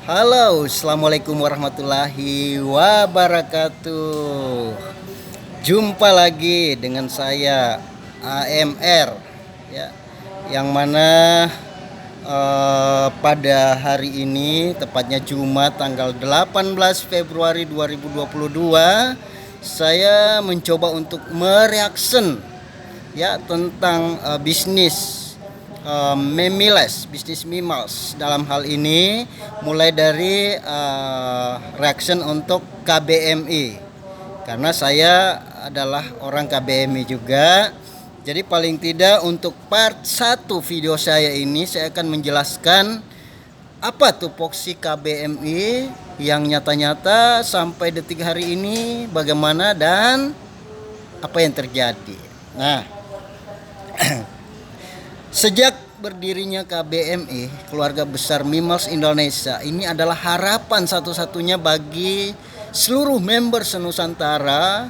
Halo, assalamualaikum warahmatullahi wabarakatuh. Jumpa lagi dengan saya AMR, ya, yang mana pada hari ini, tepatnya Jumat tanggal 18 Februari 2022, saya mencoba untuk mereaction, ya, tentang bisnis Memiles, bisnis Mimiles dalam hal ini, mulai dari reaction untuk KBMI, karena saya adalah orang KBMI juga. Jadi paling tidak untuk part 1 video saya ini, saya akan menjelaskan apa tupoksi KBMI yang nyata-nyata sampai detik hari ini, bagaimana dan apa yang terjadi. Nah, sejak berdirinya KBMI, Keluarga Besar Mimiles Indonesia, ini adalah harapan satu-satunya bagi seluruh member senusantara,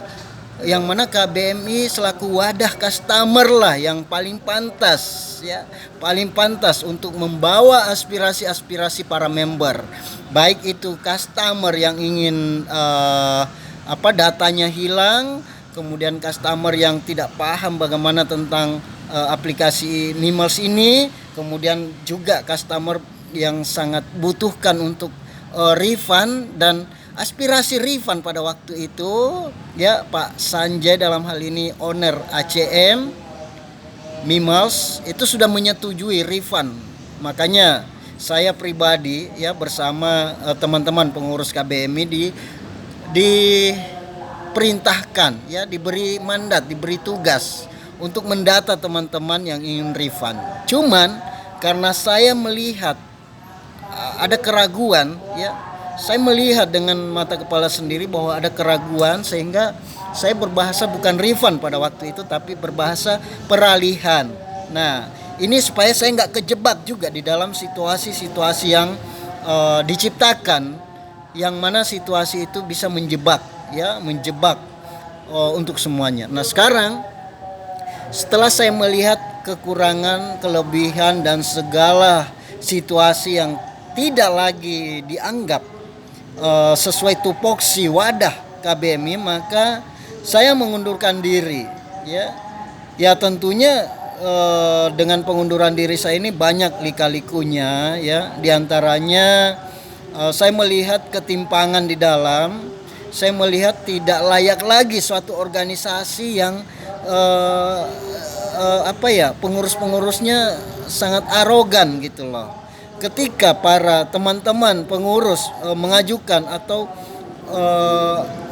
yang mana KBMI selaku wadah customer lah yang paling pantas, ya, paling pantas untuk membawa aspirasi-aspirasi para member, baik itu customer yang ingin datanya hilang, kemudian customer yang tidak paham bagaimana tentang aplikasi Mimiles ini, kemudian juga customer yang sangat butuhkan untuk refund dan aspirasi refund pada waktu itu, ya, Pak Sanjay dalam hal ini owner ACM Mimiles itu sudah menyetujui refund. Makanya saya pribadi, ya, bersama teman-teman pengurus KBMI diperintahkan, ya, diberi mandat, diberi tugas untuk mendata teman-teman yang ingin refund. Cuman karena saya melihat ada keraguan, ya, saya melihat dengan mata kepala sendiri bahwa ada keraguan, sehingga saya berbahasa bukan refund pada waktu itu, tapi berbahasa peralihan. Nah, ini supaya saya nggak kejebak juga di dalam situasi-situasi yang diciptakan, yang mana situasi itu bisa menjebak, ya, menjebak untuk semuanya. Nah, sekarang setelah saya melihat kekurangan, kelebihan, dan segala situasi yang tidak lagi dianggap sesuai tupoksi wadah KBMI, maka saya mengundurkan diri. Ya tentunya dengan pengunduran diri saya ini banyak lika-likunya, ya. Diantaranya saya melihat ketimpangan di dalam. Saya melihat tidak layak lagi suatu organisasi yang pengurus-pengurusnya sangat arogan gitu loh. Ketika para teman-teman pengurus mengajukan atau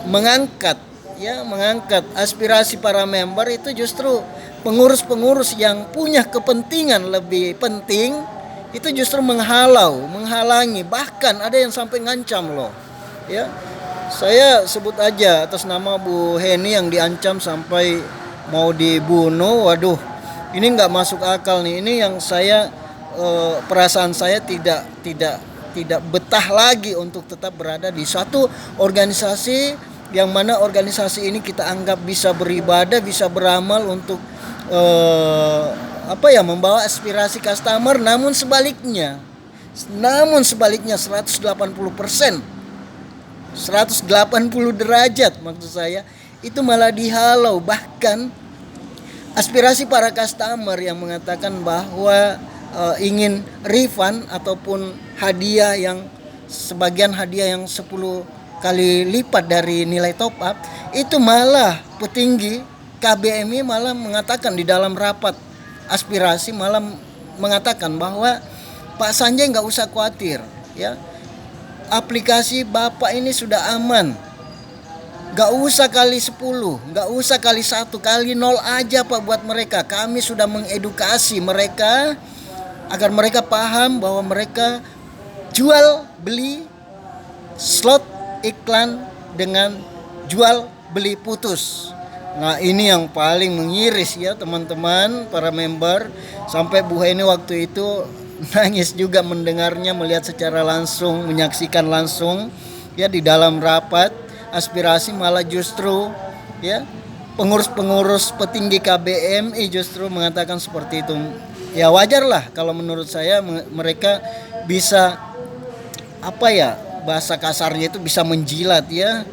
mengangkat aspirasi para member, itu justru pengurus-pengurus yang punya kepentingan lebih penting itu justru menghalangi, bahkan ada yang sampai ngancam loh, ya. Saya sebut aja atas nama Bu Heni yang diancam sampai mau dibunuh. Waduh, ini nggak masuk akal nih. Ini yang saya perasaan saya tidak betah lagi untuk tetap berada di suatu organisasi yang mana organisasi ini kita anggap bisa beribadah, bisa beramal untuk membawa aspirasi customer, namun sebaliknya 180 derajat maksud saya, itu malah dihalau. Bahkan aspirasi para customer yang mengatakan bahwa ingin refund ataupun hadiah, yang sebagian hadiah yang 10 kali lipat dari nilai top up, itu malah petinggi KBMI malah mengatakan di dalam rapat aspirasi, malah mengatakan bahwa Pak Sanjay nggak usah khawatir, ya, aplikasi Bapak ini sudah aman. Gak usah kali 10, gak usah kali 1, kali 0 aja Pak buat mereka. Kami sudah mengedukasi mereka agar mereka paham bahwa mereka jual beli slot iklan dengan jual beli putus. Nah, ini yang paling mengiris, ya, teman-teman para member. Sampai Bu Heni waktu itu nangis juga mendengarnya, melihat secara langsung, menyaksikan langsung, ya, di dalam rapat aspirasi malah justru, ya, pengurus-pengurus petinggi KBMI justru mengatakan seperti itu. Ya wajar lah kalau menurut saya mereka bisa apa ya, bahasa kasarnya itu bisa menjilat ya.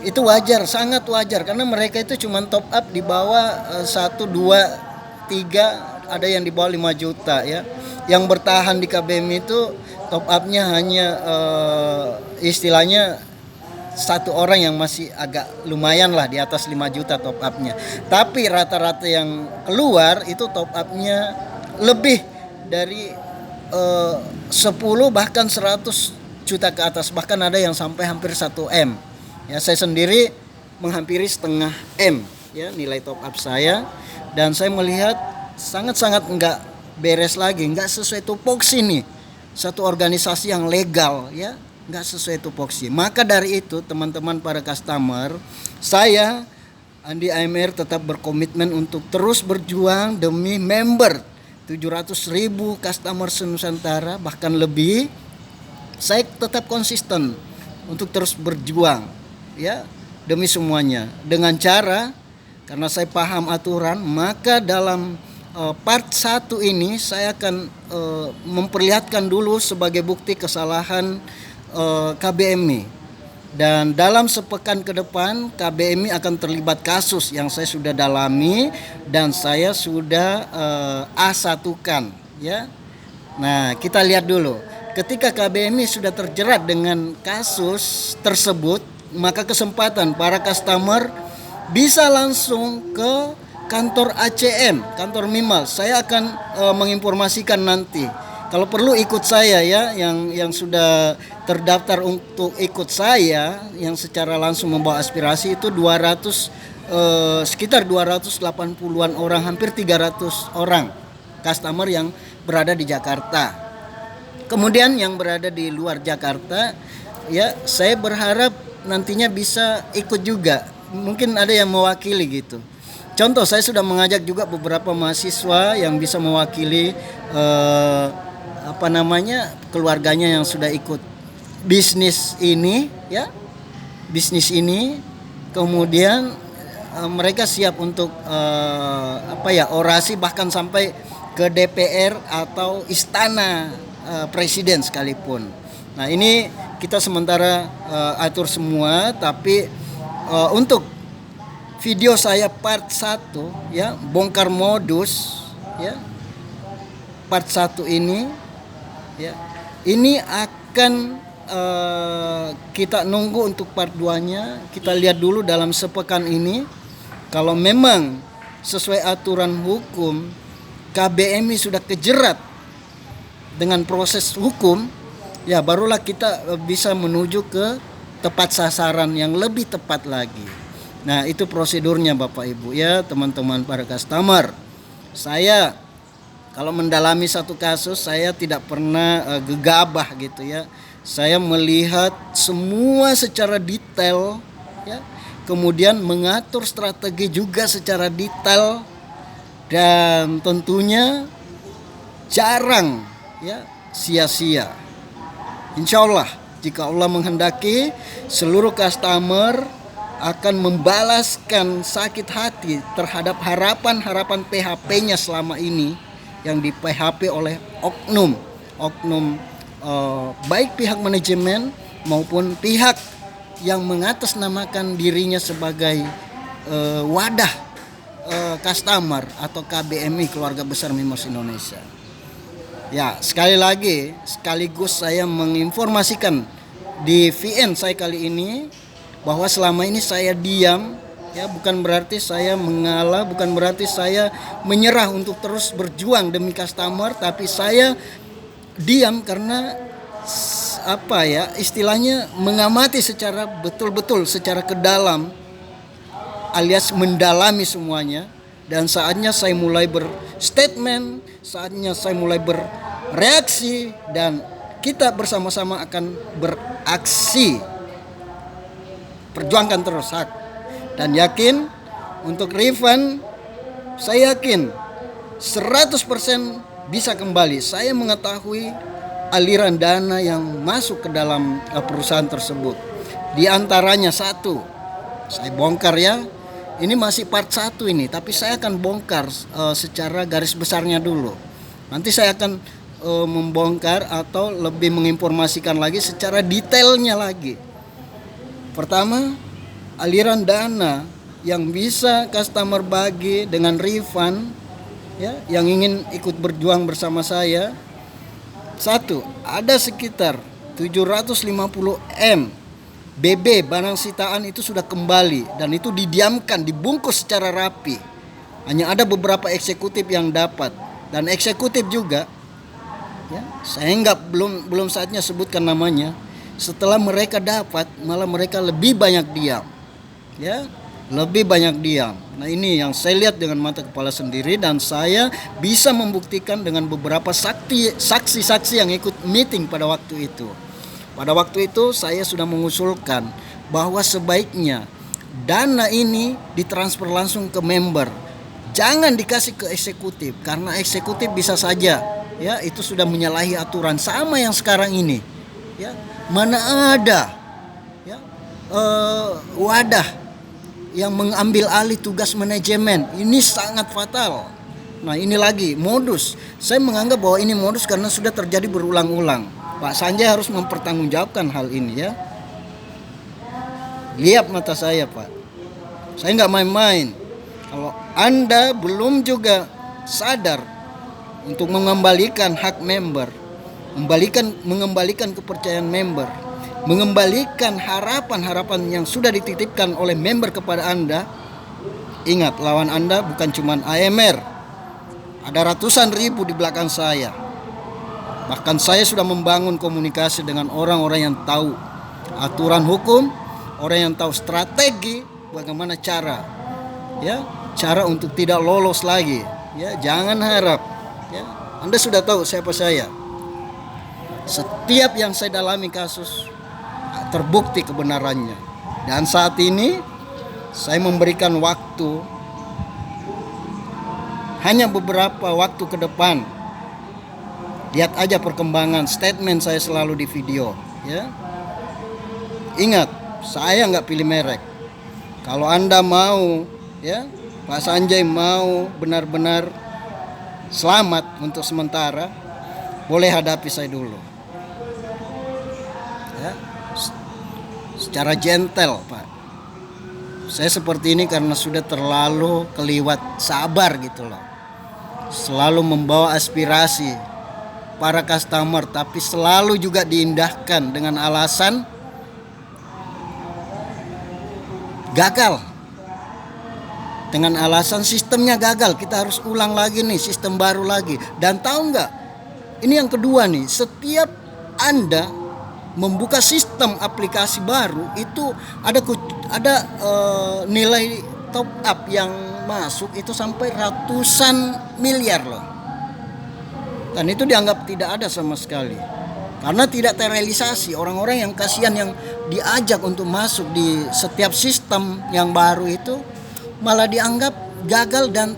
Itu wajar, sangat wajar, karena mereka itu cuma top up di bawah 1, 2, 3, ada yang di bawah 5 juta ya. Yang bertahan di KBM itu top upnya hanya istilahnya satu orang yang masih agak lumayan lah di atas 5 juta top upnya. Tapi rata-rata yang keluar itu top upnya lebih dari 10 bahkan 100 juta ke atas, bahkan ada yang sampai hampir 1 M. Ya, saya sendiri menghampiri setengah M ya nilai top up saya, dan saya melihat sangat-sangat enggak beres lagi, enggak sesuai tupoksi nih. Satu organisasi yang legal ya, enggak sesuai tupoksi. Maka dari itu teman-teman para customer, saya Andi AMR tetap berkomitmen untuk terus berjuang demi member 700.000 customer se-Nusantara, bahkan lebih. Saya tetap konsisten untuk terus berjuang ya demi semuanya, dengan cara, karena saya paham aturan, maka dalam part 1 ini saya akan memperlihatkan dulu sebagai bukti kesalahan KBMI, dan dalam sepekan ke depan KBMI akan terlibat kasus yang saya sudah dalami dan saya sudah A1-kan ya. Nah, kita lihat dulu. Ketika KBMI sudah terjerat dengan kasus tersebut, maka kesempatan para customer bisa langsung ke kantor ACM, kantor Mimal. Saya akan menginformasikan nanti. Kalau perlu ikut saya ya, yang sudah terdaftar untuk ikut saya, yang secara langsung membawa aspirasi itu 200 sekitar 280-an orang, hampir 300 orang customer yang berada di Jakarta. Kemudian yang berada di luar Jakarta ya, saya berharap nantinya bisa ikut juga. Mungkin ada yang mewakili gitu. Contoh, saya sudah mengajak juga beberapa mahasiswa yang bisa mewakili keluarganya yang sudah ikut bisnis ini ya. Bisnis ini kemudian mereka siap untuk orasi bahkan sampai ke DPR atau istana presiden sekalipun. Nah, ini kita sementara atur semua, tapi untuk video saya part 1 ya, bongkar modus ya, part 1 ini ya, ini akan kita nunggu untuk part 2-nya. Kita lihat dulu dalam sepekan ini, kalau memang sesuai aturan hukum KBMI sudah kejerat dengan proses hukum, ya barulah kita bisa menuju ke tepat sasaran yang lebih tepat lagi. Nah, itu prosedurnya Bapak Ibu ya, teman-teman para customer. Saya kalau mendalami satu kasus, saya tidak pernah gegabah gitu ya. Saya melihat semua secara detail ya, kemudian mengatur strategi juga secara detail, dan tentunya jarang ya sia-sia. Insya Allah jika Allah menghendaki, seluruh customer akan membalaskan sakit hati terhadap harapan-harapan PHP-nya selama ini yang di PHP oleh oknum baik pihak manajemen maupun pihak yang mengatasnamakan dirinya sebagai wadah customer atau KBMI, Keluarga Besar Mimos Indonesia. Ya, sekali lagi sekaligus saya menginformasikan di VN saya kali ini bahwa selama ini saya diam ya, bukan berarti saya mengalah, bukan berarti saya menyerah untuk terus berjuang demi customer, tapi saya diam karena istilahnya mengamati secara betul-betul, secara kedalam, alias mendalami semuanya. Dan saatnya saya mulai berstatement, saatnya saya mulai bereaksi, dan kita bersama-sama akan beraksi. Perjuangkan terus hak. Dan yakin untuk refund, saya yakin 100% bisa kembali. Saya mengetahui aliran dana yang masuk ke dalam perusahaan tersebut. Di antaranya satu, saya bongkar ya. Ini masih part 1 ini, tapi saya akan bongkar secara garis besarnya dulu. Nanti saya akan membongkar atau lebih menginformasikan lagi secara detailnya lagi. Pertama, aliran dana yang bisa customer bagi dengan refund ya, yang ingin ikut berjuang bersama saya. Satu, ada sekitar 750 M BB barang sitaan itu sudah kembali dan itu didiamkan, dibungkus secara rapi. Hanya ada beberapa eksekutif yang dapat, dan eksekutif juga ya, saya belum saatnya sebutkan namanya. Setelah mereka dapat, malah mereka lebih banyak diam. Ya, lebih banyak diam. Nah, ini yang saya lihat dengan mata kepala sendiri, dan saya bisa membuktikan dengan beberapa saksi-saksi yang ikut meeting pada waktu itu. Pada waktu itu saya sudah mengusulkan bahwa sebaiknya dana ini ditransfer langsung ke member. Jangan dikasih ke eksekutif, karena eksekutif bisa saja ya itu sudah menyalahi aturan sama yang sekarang ini. Ya, mana ada ya wadah yang mengambil alih tugas manajemen. Ini sangat fatal. Nah, ini lagi modus. Saya menganggap bahwa ini modus karena sudah terjadi berulang-ulang. Pak Sanjay harus mempertanggungjawabkan hal ini ya. Lihat mata saya, Pak. Saya nggak main-main. Kalau Anda belum juga sadar untuk mengembalikan hak member, mengembalikan kepercayaan member, mengembalikan harapan-harapan yang sudah dititipkan oleh member kepada Anda, ingat, lawan Anda bukan cuma AMR. Ada ratusan ribu di belakang saya. Bahkan saya sudah membangun komunikasi dengan orang-orang yang tahu aturan hukum, orang yang tahu strategi bagaimana cara untuk tidak lolos lagi. Ya, jangan harap ya. Anda sudah tahu siapa saya. Setiap yang saya dalami kasus terbukti kebenarannya. Dan saat ini saya memberikan waktu hanya beberapa waktu ke depan. Lihat aja perkembangan statement saya selalu di video ya. Ingat, saya nggak pilih merek. Kalau Anda mau ya, Pak Sanjay mau benar-benar selamat untuk sementara, boleh hadapi saya dulu ya, secara gentle, Pak. Saya seperti ini karena sudah terlalu keliwat sabar gitu loh. Selalu membawa aspirasi para customer, tapi selalu juga diindahkan dengan alasan gagal. Dengan alasan sistemnya gagal, kita harus ulang lagi nih, sistem baru lagi. Dan tahu nggak? Ini yang kedua nih, setiap Anda membuka sistem aplikasi baru itu ada nilai top up yang masuk itu sampai ratusan miliar loh. Dan itu dianggap tidak ada sama sekali. Karena tidak terrealisasi. Orang-orang yang kasihan yang diajak untuk masuk di setiap sistem yang baru itu malah dianggap gagal dan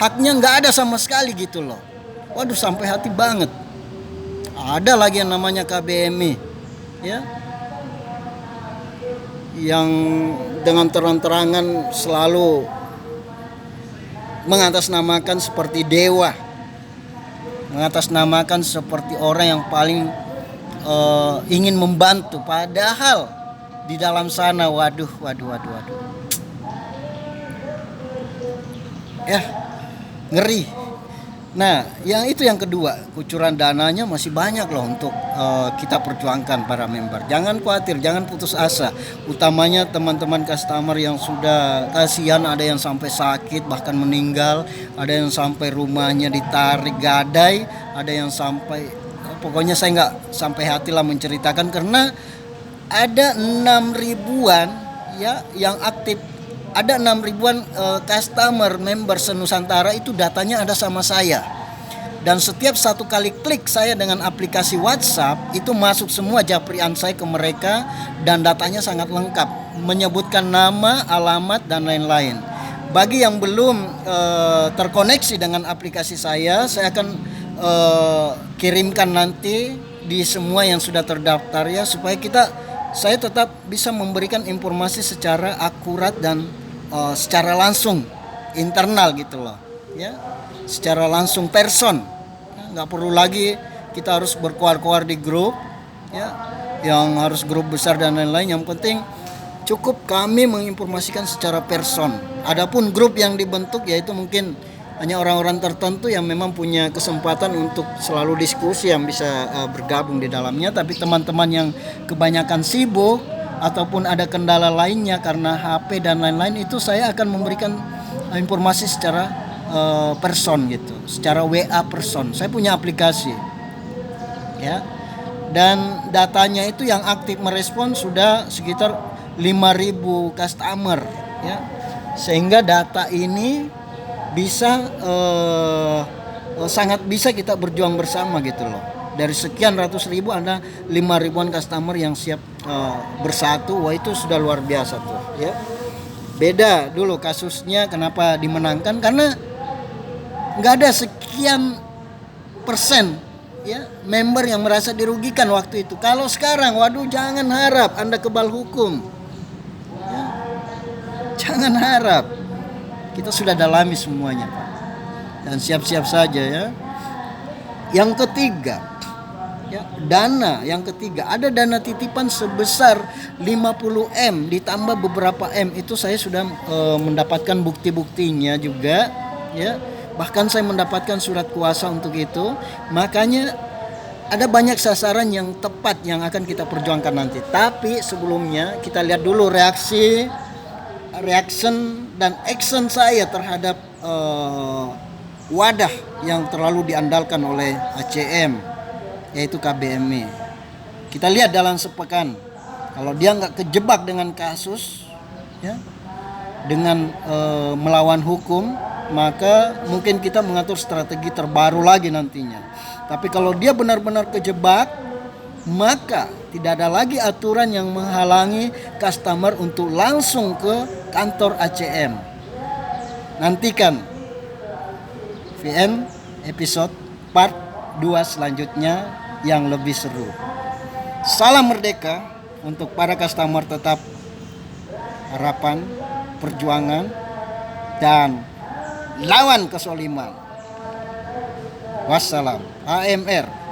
haknya nggak ada sama sekali gitu loh. Waduh, sampai hati banget. Ada lagi yang namanya KBMI ya, yang dengan terang-terangan selalu mengatasnamakan seperti dewa, mengatasnamakan seperti orang yang paling ingin membantu, padahal di dalam sana waduh. Ya, ngeri. Nah, yang itu yang kedua, kucuran dananya masih banyak loh untuk kita perjuangkan para member. Jangan khawatir, jangan putus asa. Utamanya teman-teman customer yang sudah kasihan, ada yang sampai sakit bahkan meninggal, ada yang sampai rumahnya ditarik gadai, ada yang sampai pokoknya saya nggak sampai hati lah menceritakan, karena ada 6 ribuan ya yang aktif. Ada 6 ribuan customer member senusantara itu datanya ada sama saya. Dan setiap satu kali klik saya dengan aplikasi WhatsApp itu masuk semua japrian saya ke mereka, dan datanya sangat lengkap, menyebutkan nama, alamat dan lain-lain. Bagi yang belum terkoneksi dengan aplikasi saya akan kirimkan nanti di semua yang sudah terdaftar ya, supaya saya tetap bisa memberikan informasi secara akurat dan secara langsung internal gitu loh ya, secara langsung person, nggak perlu lagi kita harus berkoar-koar di grup ya, yang harus grup besar dan lain-lain. Yang penting cukup kami menginformasikan secara person. Adapun grup yang dibentuk yaitu mungkin hanya orang-orang tertentu yang memang punya kesempatan untuk selalu diskusi yang bisa bergabung di dalamnya. Tapi teman-teman yang kebanyakan sibuk ataupun ada kendala lainnya karena HP dan lain-lain, itu saya akan memberikan informasi secara person gitu, secara WA person. Saya punya aplikasi ya, dan datanya itu yang aktif merespon sudah sekitar 5.000 customer ya, sehingga data ini bisa sangat bisa kita berjuang bersama gitu loh. Dari sekian ratus ribu ada 5.000-an customer yang siap bersatu. Wah, itu sudah luar biasa tuh ya. Beda dulu kasusnya, kenapa dimenangkan, karena nggak ada sekian persen ya member yang merasa dirugikan waktu itu. Kalau sekarang, waduh, jangan harap Anda kebal hukum ya. Jangan harap. Kita sudah dalami semuanya, Pak, dan siap-siap saja ya. Yang ketiga ya, dana. Yang ketiga, ada dana titipan sebesar 50M ditambah beberapa M. Itu saya sudah mendapatkan bukti-buktinya juga ya. Bahkan saya mendapatkan surat kuasa untuk itu. Makanya ada banyak sasaran yang tepat yang akan kita perjuangkan nanti. Tapi sebelumnya kita lihat dulu reaction dan action saya terhadap wadah yang terlalu diandalkan oleh ACM, yaitu KBMI. Kita lihat dalam sepekan, kalau dia nggak kejebak dengan kasus ya, dengan melawan hukum, maka mungkin kita mengatur strategi terbaru lagi nantinya. Tapi kalau dia benar-benar kejebak, maka tidak ada lagi aturan yang menghalangi customer untuk langsung ke kantor ACM. Nantikan VN episode part 2 selanjutnya yang lebih seru. Salam merdeka untuk para customer, tetap harapan, perjuangan, dan lawan kesoliman. Wassalam. AMR.